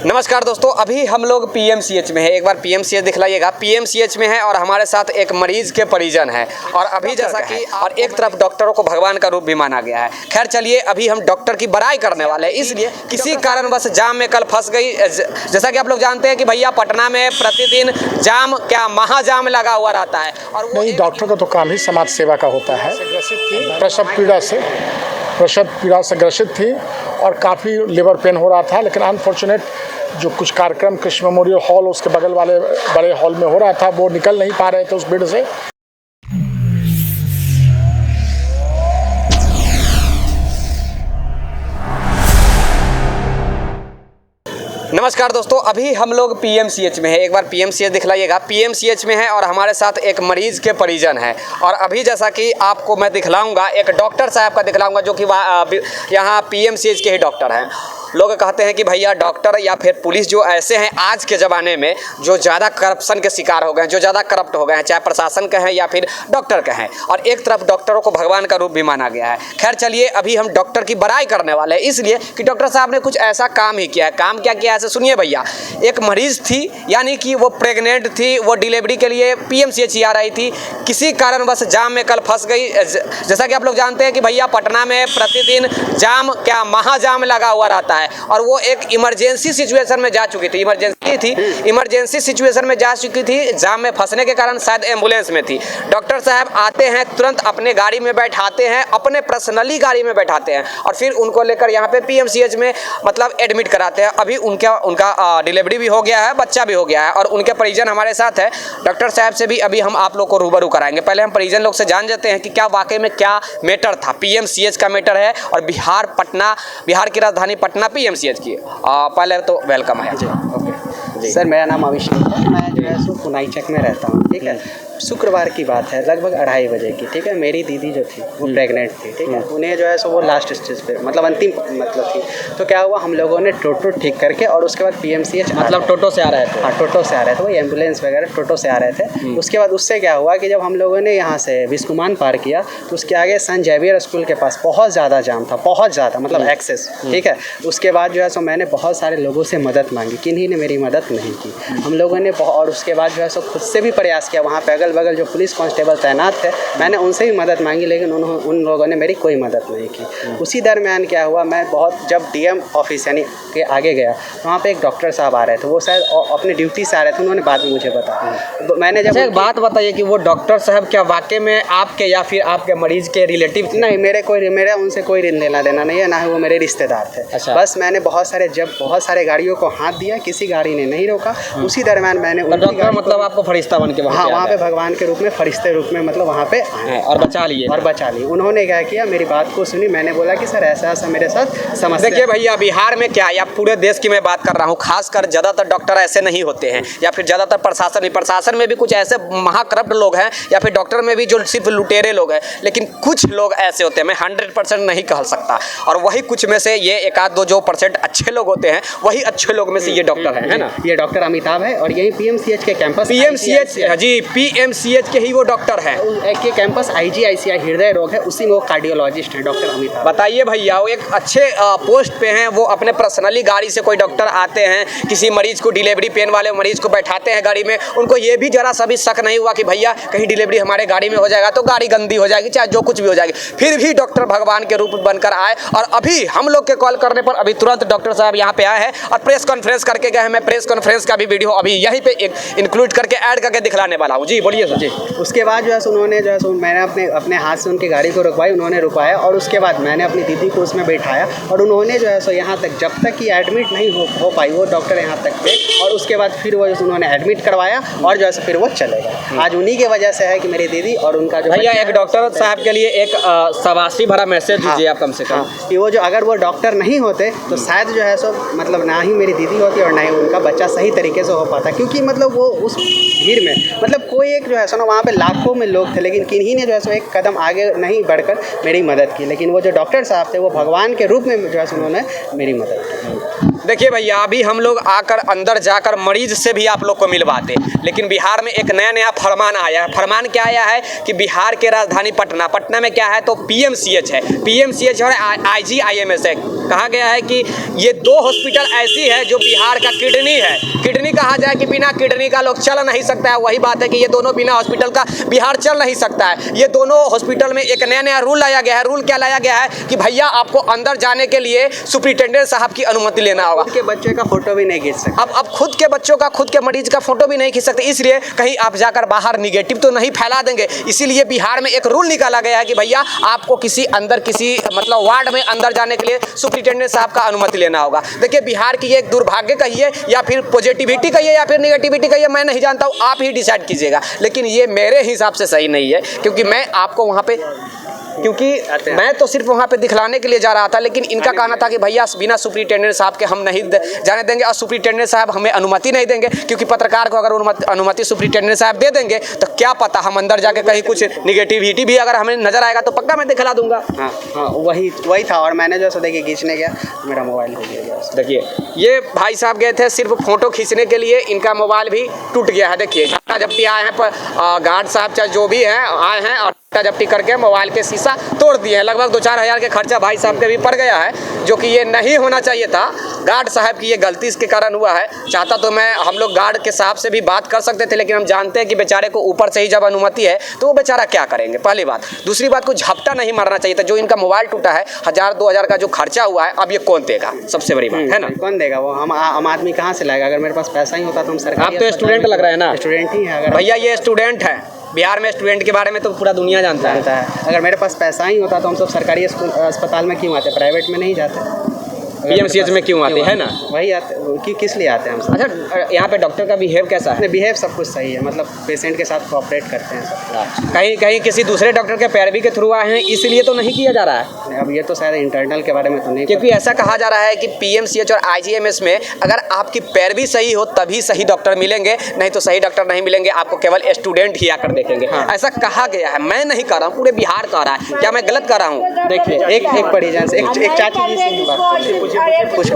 नमस्कार दोस्तों, अभी हम लोग पीएमसीएच में है। एक बार पीएमसीएच दिखलाइएगा। पीएमसीएच में है और हमारे साथ एक मरीज के परिजन है और अभी जैसा कि और एक तरफ डॉक्टरों को भगवान का रूप भी माना गया है। खैर चलिए, अभी हम डॉक्टर की बड़ाई करने वाले हैं, इसलिए किसी कारणवश जाम में कल फंस गई। जैसा कि आप लोग जानते हैं कि भैया पटना में प्रतिदिन जाम क्या महाजाम लगा हुआ रहता है। और नहीं, डॉक्टर का तो काम ही समाज सेवा का होता है। प्रसव पीड़ा से ग्रसित थी और काफ़ी लिवर पेन हो रहा था, लेकिन अनफॉर्चुनेट जो कुछ कार्यक्रम कृष्ण मेमोरियल हॉल उसके बगल वाले बड़े हॉल में हो रहा था, वो निकल नहीं पा रहे थे उस बेड से। नमस्कार दोस्तों, अभी हम लोग पीएमसीएच में है। एक बार पीएमसीएच दिखलाइएगा। पीएमसीएच में है और हमारे साथ एक मरीज के परिजन है और अभी जैसा कि आपको मैं दिखलाऊंगा, एक डॉक्टर साहब का दिखलाऊंगा जो कि यहाँ पीएमसीएच के ही डॉक्टर हैं। लोग कहते हैं कि भैया डॉक्टर या फिर पुलिस जो ऐसे हैं आज के ज़माने में जो ज़्यादा करप्शन के शिकार हो गए हैं, जो ज़्यादा करप्ट हो गए हैं, चाहे प्रशासन के हैं या फिर डॉक्टर के हैं, और एक तरफ डॉक्टरों को भगवान का रूप भी माना गया है। खैर चलिए, अभी हम डॉक्टर की बड़ाई करने वाले हैं, इसलिए कि डॉक्टर साहब ने कुछ ऐसा काम ही किया है। काम क्या किया है ऐसे सुनिए भैया। एक मरीज़ थी, यानी कि वो प्रेग्नेंट थी, वो डिलीवरी के लिए पीएमसीएच आ रही थी, किसी कारणवश जाम में कल फंस गई। जैसा कि आप लोग जानते हैं कि भैया पटना में प्रतिदिन जाम क्या महाजाम लगा हुआ रहता है और वो एक इमरजेंसी सिचुएशन में जा चुकी थी। इमरजेंसी सिचुएशन में जा चुकी थी, जाम में फंसने के कारण शायद एम्बुलेंस में थी। डॉक्टर साहब आते हैं, तुरंत अपने गाड़ी में बैठाते हैं, अपने पर्सनली गाड़ी में बैठाते हैं और फिर उनको लेकर यहाँ पे पीएमसीएच में मतलब एडमिट कराते हैं। अभी उनका डिलीवरी भी हो गया है, बच्चा भी हो गया है और उनके परिजन हमारे साथ है। डॉक्टर साहब से भी अभी हम आप लोग को रूबरू कराएंगे। पहले हम परिजन लोग से जान जाते हैं कि क्या वाकई में क्या मैटर था। पीएमसीएच का मैटर है और बिहार की राजधानी पटना पीएमसीएच की। पहले तो वेलकम है जी। ओके सर, मेरा नाम अभिषेक है। मैं जो है सो पुनाई चक में रहता हूँ। ठीक है, शुक्रवार की बात है, लगभग 2:30 बजे की। ठीक है, मेरी दीदी जो थी वो प्रेग्नेंट थी। ठीक है, उन्हें जो है सो वो लास्ट स्टेज पे मतलब अंतिम मतलब थी। तो क्या हुआ, हम लोगों ने टोटो ठीक करके और उसके बाद पीएमसीएच मतलब टोटो से आ रहे थे। हाँ, टोटो से आ रहे थे, वही एम्बुलेंस वगैरह टोटो से आ रहे थे। उसके बाद उससे क्या हुआ कि जब हम लोगों ने यहाँ से बिस्कुमान पार किया तो उसके आगे सन जेवियर स्कूल के पास बहुत ज़्यादा जाम था, बहुत ज़्यादा मतलब एक्सेस। ठीक है, उसके बाद जो है सो मैंने बहुत सारे लोगों से मदद मांगी, किन्हीं ने मेरी मदद नहीं की। हम लोगों ने और उसके बाद जो है सो खुद से भी प्रयास किया। वहाँ पे अगल बगल जो पुलिस कांस्टेबल तैनात थे, मैंने उनसे भी मदद मांगी, लेकिन उन लोगों ने मेरी कोई मदद नहीं की। उसी दरमियान क्या हुआ, मैं जब डीएम ऑफिस यानी के आगे गया, वहाँ पे एक डॉक्टर साहब आ रहे थे। वो शायद अपने ड्यूटी से आ रहे थे, उन्होंने बाद में मुझे बताया। तो मैंने जब एक बात बताइए कि वो डॉक्टर साहब क्या वाकई में आपके या फिर आपके मरीज के रिलेटिव? नहीं, मेरा उनसे कोई लेना देना नहीं है, ना ही वो मेरे रिश्तेदार थे। अच्छा। बस मैंने बहुत सारे गाड़ियों को हाथ दिया, किसी गाड़ी ने नहीं रोका। उसी दरमियान मैंने डॉक्टर मतलब आपको फरिश्ता बन के वहाँ पे भगवान के रूप में, फरिश्ते रूप में मतलब वहाँ पे आए और बचा लिए। उन्होंने क्या किया, मेरी बात को सुनी। मैंने बोला कि सर ऐसा मेरे साथ समस्या। देखिए भैया, बिहार में क्या या पूरे देश की मैं बात कर रहा हूँ, खासकर ज़्यादातर डॉक्टर ऐसे नहीं होते हैं या फिर ज़्यादातर प्रशासन में भी कुछ ऐसे महाकरप्ट लोग हैं या फिर डॉक्टर में भी जो सिर्फ लुटेरे लोग हैं, लेकिन कुछ लोग ऐसे होते हैं, मैं 100% नहीं कह सकता, और वही कुछ में से ये 1-2 जो % अच्छे लोग होते हैं, वही अच्छे लोग में से ये डॉक्टर है ना। ये डॉक्टर अमिताभ है और यही पीएमसीएच के कैंपस पीएमसीएच के ही वो डॉक्टर है। एक कैंपस IGICI हृदय रोग है, उसी में वो कार्डियोलॉजिस्ट है डॉक्टर अमिताभ। बताइए भैया, वो एक अच्छे पोस्ट पे हैं, वो अपने पर्सनली गाड़ी से कोई डॉक्टर आते हैं, किसी मरीज को डिलीवरी पेन वाले मरीज को बैठाते हैं गाड़ी में, उनको ये भी जरा सा भी शक नहीं हुआ कि भैया कहीं डिलीवरी हमारे गाड़ी में हो जाएगा तो गाड़ी गंदी हो जाएगी, चाहे जो कुछ भी हो जाएगी। फिर भी डॉक्टर भगवान के रूप बनकर आए और अभी हम लोग के कॉल करने पर अभी तुरंत डॉक्टर साहब यहाँ पे आए हैं और प्रेस कॉन्फ्रेंस करके गए हैं। मैं प्रेस कॉन्फ्रेंस का भी वीडियो अभी यहीं पे इंक्लूड करके ऐड करके दिखलाने वाला हूँ। जी बोलिए सर। जी, उसके बाद जो है उन्होंने जो है मैंने अपने हाथ से उनकी गाड़ी को रुकवाई, उन्होंने रुकवाया और उसके बाद मैंने अपनी दीदी को उसमें बैठाया और उन्होंने जो है यहाँ तक, जब तक कि एडमिट नहीं हो पाई वो डॉक्टर यहाँ तक थे, और उसके बाद फिर वो उन्होंने एडमिट करवाया और जो है फिर वो चले गए। आज उन्हीं की वजह से है कि मेरी दीदी और उनका जो भैया एक डॉक्टर साहब के लिए एक शाबाशी भरा मैसेज दीजिए आप कम से कम। कि वो जो अगर वो डॉक्टर नहीं होते तो शायद जो है मतलब ना ही मेरी दीदी होती और ना ही उनका बच्चा सही तरीके से हो पाता, क्योंकि मतलब वो उस भीड़ में मतलब कोई एक जो है वहाँ पे लाखों में लोग थे, लेकिन किन्हीं ने जो है एक कदम आगे नहीं बढ़कर मेरी मदद की। लेकिन वो जो डॉक्टर साहब थे वो भगवान के रूप में जो है उन्होंने मेरी मदद की। देखिए भैया, अभी हम लोग आकर अंदर जाकर मरीज से भी आप लोग को मिलवाते, लेकिन बिहार में एक नया फरमान आया है। फरमान क्या आया है कि बिहार के राजधानी पटना में क्या है तो पीएमसीएच है, पीएमसीएच और आईजीआईएमएस है। कहा गया है कि ये 2 हॉस्पिटल ऐसी है जो बिहार का किडनी है। किडनी कहा जाए कि बिना किडनी का लोग चल नहीं सकता है, वही बात है कि ये दोनों बिना हॉस्पिटल का बिहार चल नहीं सकता है। ये दोनों हॉस्पिटल में एक नया रूल लाया गया है। रूल क्या लाया गया है कि भैया आपको अंदर जाने के लिए सुपरिटेंडेंट साहब की अनुमति लेना होगा। खुद के बच्चे का फोटो भी नहीं खींच सकते। अब खुद के बच्चों का, खुद के मरीज का फोटो भी नहीं खींच सकते, इसलिए कहीं आप जाकर बाहर निगेटिव तो नहीं फैला देंगे। इसीलिए बिहार में एक रूल निकाला गया है कि भैया आपको किसी मतलब वार्ड में अंदर जाने के लिए सुपरिटेंडेंट साहब का अनुमति लेना होगा। देखिए, बिहार की ये एक दुर्भाग्य कहिए या फिर पॉजिटिविटी कहिए या फिर निगेटिविटी कहिए, मैं नहीं जानता हूँ, आप ही डिसाइड कीजिएगा। लेकिन ये मेरे हिसाब से सही नहीं है, क्योंकि मैं आपको वहाँ पे मैं तो सिर्फ वहाँ पे दिखलाने के लिए जा रहा था, लेकिन इनका कहना था कि भैया बिना सुपरिटेंडेंट साहब के हम नहीं जाने देंगे, और सुपरिटेंडेंट साहब हमें अनुमति नहीं देंगे, क्योंकि पत्रकार को अगर अनुमति सुपरिटेंडेंट साहब दे देंगे तो क्या पता हम अंदर जाके कहीं कुछ निगेटिविटी भी अगर हमें नजर आएगा तो पक्का मैं दिखला दूंगा। हाँ, वही था। और मैंने जो देखिए खींचने गया तो मेरा मोबाइल हो गया। देखिए, ये भाई साहब गए थे सिर्फ फोटो खींचने के लिए, इनका मोबाइल भी टूट गया है। देखिए, जब्ती आए हैं, गार्ड साहब चाहे जो भी हैं आए हैं और जब्ती करके मोबाइल के शीशा तोड़ दिए हैं। लगभग 2-4 हज़ार के खर्चा भाई साहब के भी पड़ गया है, जो कि ये नहीं होना चाहिए था। गार्ड साहब की ये गलती इसके कारण हुआ है। चाहता तो हम लोग गार्ड के साहब से भी बात कर सकते थे, लेकिन हम जानते हैं कि बेचारे को ऊपर से ही जब अनुमति है तो वो बेचारा क्या करेंगे, पहली बात। दूसरी बात, को झपटा नहीं मारना चाहिए था। जो इनका मोबाइल टूटा है, 1000-2000 का जो खर्चा हुआ है, अब ये कौन देगा? सबसे बड़ी बात है ना, कौन देगा? वो हम आम आदमी कहाँ से लाएगा? अगर मेरे पास पैसा ही होता तो हम सरकार। आप तो स्टूडेंट लग रहे हैं ना? स्टूडेंट ही है। अगर भैया ये स्टूडेंट है, बिहार में स्टूडेंट के बारे में तो पूरा दुनिया जानता है। अगर मेरे पास पैसा ही होता तो हम सब सरकारी अस्पताल में क्यों आते, प्राइवेट में नहीं जाते? पीएमसीएच में क्यों आते हैं ना? वही आते कि किस लिए आते हैं हम सब। अच्छा, यहाँ पे डॉक्टर का बिहेव कैसा है? बिहेव सब कुछ सही है, मतलब पेशेंट के साथ कोऑपरेट करते हैं सब। कहीं किसी दूसरे डॉक्टर के पैरवी के थ्रू आए हैं इसलिए तो नहीं किया जा रहा है? अब ये तो शायद इंटरनल के बारे में तो नहीं, क्योंकि ऐसा कहा जा रहा है कि पीएमसीएच और आईजीएमएस में अगर आपकी पैरवी सही हो तभी सही डॉक्टर मिलेंगे, नहीं तो सही डॉक्टर नहीं मिलेंगे, आपको केवल स्टूडेंट ही आकर देखेंगे। हाँ। ऐसा कहा गया है, मैं नहीं कह रहा हूँ, पूरे बिहार कह रहा है। क्या मैं गलत कह रहा हूँ? देखिए, एक परिजन से एक चाची जी से बात पूछे।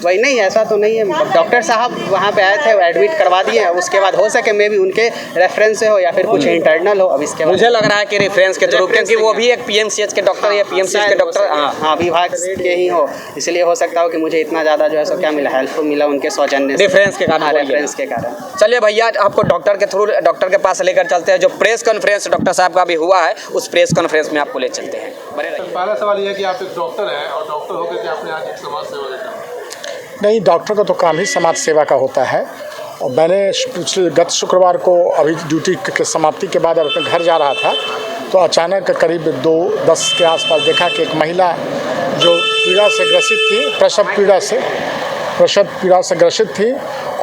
वही नहीं, ऐसा तो नहीं है। डॉक्टर साहब वहाँ पे आए थे, एडमिट करवा दिए, उसके बाद हो सके मे भी उनके रेफरेंस से हो या फिर कुछ इंटरनल हो। अब इसके मुझे लग रहा है कि रेफरेंस के थ्रू, क्योंकि वो भी एक पीएमसीएच के डॉक्टर या पीएमसीएच के डॉक्टर हाँ विभाग के ही हो, इसलिए हो सकता हो कि मुझे इतना ज़्यादा जो है सो क्या मिला, हेल्पफुल मिला उनके सौजन्य रेफरेंस के कारण। रेफरेंस के कारण। चलिए भैया, आपको डॉक्टर के थ्रू डॉक्टर के पास लेकर चलते हैं। जो प्रेस कॉन्फ्रेंस डॉक्टर साहब का भी हुआ है, उस प्रेस कॉन्फ्रेंस में आपको ले चलते हैं। पहला सवाल यह है कि आप एक डॉक्टर हैं और डॉक्टर होकर के आपने आज एक समाज सेवा देखा। नहीं, डॉक्टर का तो काम ही समाज सेवा का होता है। और मैंने पिछले गत शुक्रवार को अभी ड्यूटी के समाप्ति के बाद अपने घर जा रहा था, तो अचानक करीब 2:10 के आसपास देखा कि एक महिला जो पीड़ा से ग्रसित थी, प्रसव पीड़ा से ग्रसित थी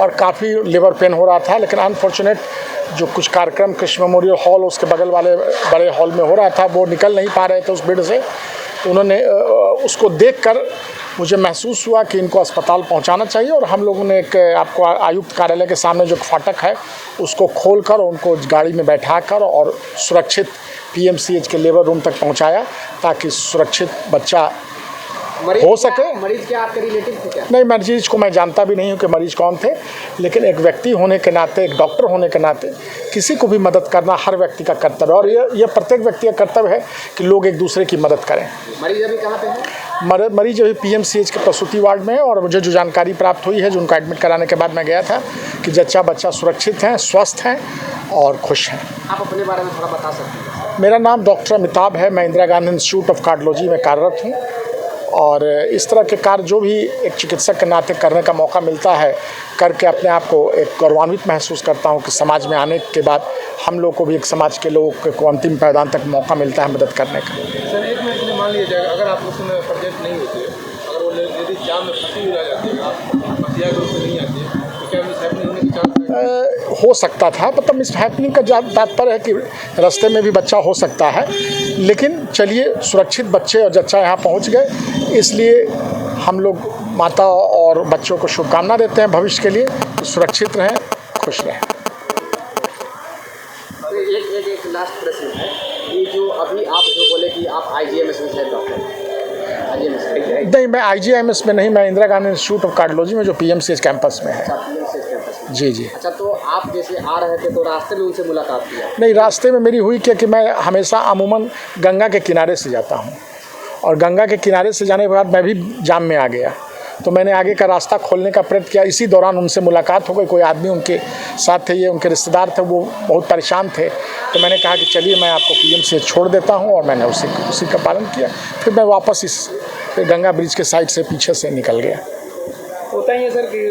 और काफ़ी लिवर पेन हो रहा था। लेकिन अनफॉर्चुनेट जो कुछ कार्यक्रम कृष्ण मेमोरियल हॉल उसके बगल वाले बड़े हॉल में हो रहा था, वो निकल नहीं पा रहे थे उस बेड से। तो उन्होंने उसको देखकर मुझे महसूस हुआ कि इनको अस्पताल पहुंचाना चाहिए, और हम लोगों ने एक आपको आयुक्त कार्यालय के सामने जो फाटक है उसको खोलकर उनको गाड़ी में बैठाकर और सुरक्षित पीएमसीएच के लेबर रूम तक पहुंचाया, ताकि सुरक्षित बच्चा हो सके। मरीज क्या आपके रिलेटिव थे क्या? नहीं, मरीज को मैं जानता भी नहीं हूँ कि मरीज कौन थे, लेकिन एक व्यक्ति होने के नाते, एक डॉक्टर होने के नाते किसी को भी मदद करना हर व्यक्ति का कर्तव्य है, और ये प्रत्येक व्यक्ति का कर्तव्य है कि लोग एक दूसरे की मदद करें। मरीज अभी कहाँ पे है? मरीज अभी पीएमसीएच के प्रसूति वार्ड में है, और मुझे जो जानकारी प्राप्त हुई है, जो उनको एडमिट कराने के बाद मैं गया था, कि बच्चा सुरक्षित हैं, स्वस्थ हैं और खुश हैं। आप अपने बारे में थोड़ा बता सकते हैं? मेरा नाम डॉक्टर अमिताभ है, मैं Indira Gandhi institute of cardiology में कार्यरत हूँ, और इस तरह के कार्य जो भी एक चिकित्सक के नाते करने का मौका मिलता है, करके अपने आप को एक गौरवान्वित महसूस करता हूं कि समाज में आने के बाद हम लोग को भी एक समाज के लोगों को अंतिम पायदान तक मौका मिलता है मदद करने का। सर, एक मिनट में मान लिया जाएगा, अगर आप उसमें प्रेजेंट नहीं होते, अगर वो लेडीज जाम में फंसी हुई रह जाती है, आप हथियार रूप से नहीं आती है, तो क्या मिस हैपनिंग होने की चांस हो सकता था। मतलब मिस हैपनिंग का तात्पर्य है कि रास्ते में भी बच्चा हो सकता है, लेकिन चलिए सुरक्षित बच्चे और जच्चा यहाँ पहुँच गए, इसलिए हम लोग माता और बच्चों को शुभकामना देते हैं भविष्य के लिए, सुरक्षित रहें, खुश रहें। एक लास्ट प्रश्न है, ये जो अभी आप जो बोले कि आप आईजीएमएस में डॉक्टर, IGIMS नहीं, मैं IGIMS में नहीं, मैं Indira Gandhi institute of cardiology में जो PMCH कैंपस में है। जी जी। अच्छा, तो आप जैसे आ रहे थे तो रास्ते में उनसे मुलाकात की? नहीं, रास्ते में मेरी हुई क्या कि मैं हमेशा अमूमन गंगा के किनारे से जाता हूँ, और गंगा के किनारे से जाने के बाद मैं भी जाम में आ गया, तो मैंने आगे का रास्ता खोलने का प्रयत्न किया। इसी दौरान उनसे मुलाकात हो गई, कोई आदमी उनके साथ थे, ये उनके रिश्तेदार थे, वो बहुत परेशान थे, तो मैंने कहा कि चलिए मैं आपको PMCH छोड़ देता हूँ, और मैंने उसी का पालन किया। फिर मैं वापस फिर गंगा ब्रिज के साइड से पीछे से निकल गया। होता ही है सर कि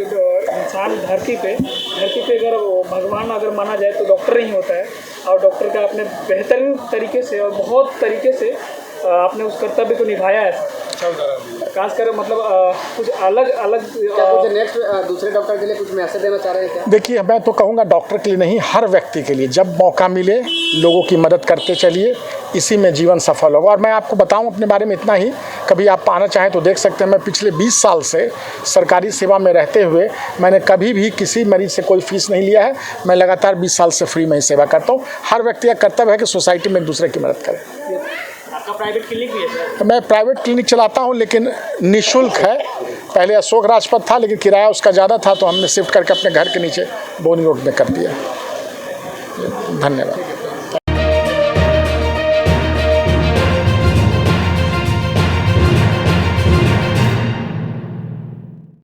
इंसान धरती पे अगर भगवान अगर माना जाए तो डॉक्टर ही होता है, और डॉक्टर का आपने बेहतरीन तरीके से और बहुत तरीके से आपने उस कर्तव्य को निभाया है। खासकर मतलब कुछ अलग कुछ नेक्स्ट दूसरे डॉक्टर के लिए कुछ मैसेज देना चाह रहे हैं क्या? देखिए, मैं तो कहूँगा डॉक्टर के लिए नहीं, हर व्यक्ति के लिए जब मौका मिले लोगों की मदद करते चलिए, इसी में जीवन सफल होगा। और मैं आपको बताऊं अपने बारे में इतना ही, कभी आप आना चाहें तो देख सकते हैं, मैं पिछले 20 साल से सरकारी सेवा में रहते हुए मैंने कभी भी किसी मरीज से कोई फीस नहीं लिया है। मैं लगातार 20 साल से फ्री में ही सेवा करता हूँ। हर व्यक्ति का कर्तव्य है कि सोसाइटी में एक दूसरे की मदद करे। आपका प्राइवेट क्लिनिक भी है सर? मैं प्राइवेट क्लिनिक चलाता हूँ, लेकिन निःशुल्क है। पहले अशोक राजपथ था, लेकिन किराया उसका ज़्यादा था, तो हमने शिफ्ट करके अपने घर के नीचे बोनी रोड में कर दिया। धन्यवाद।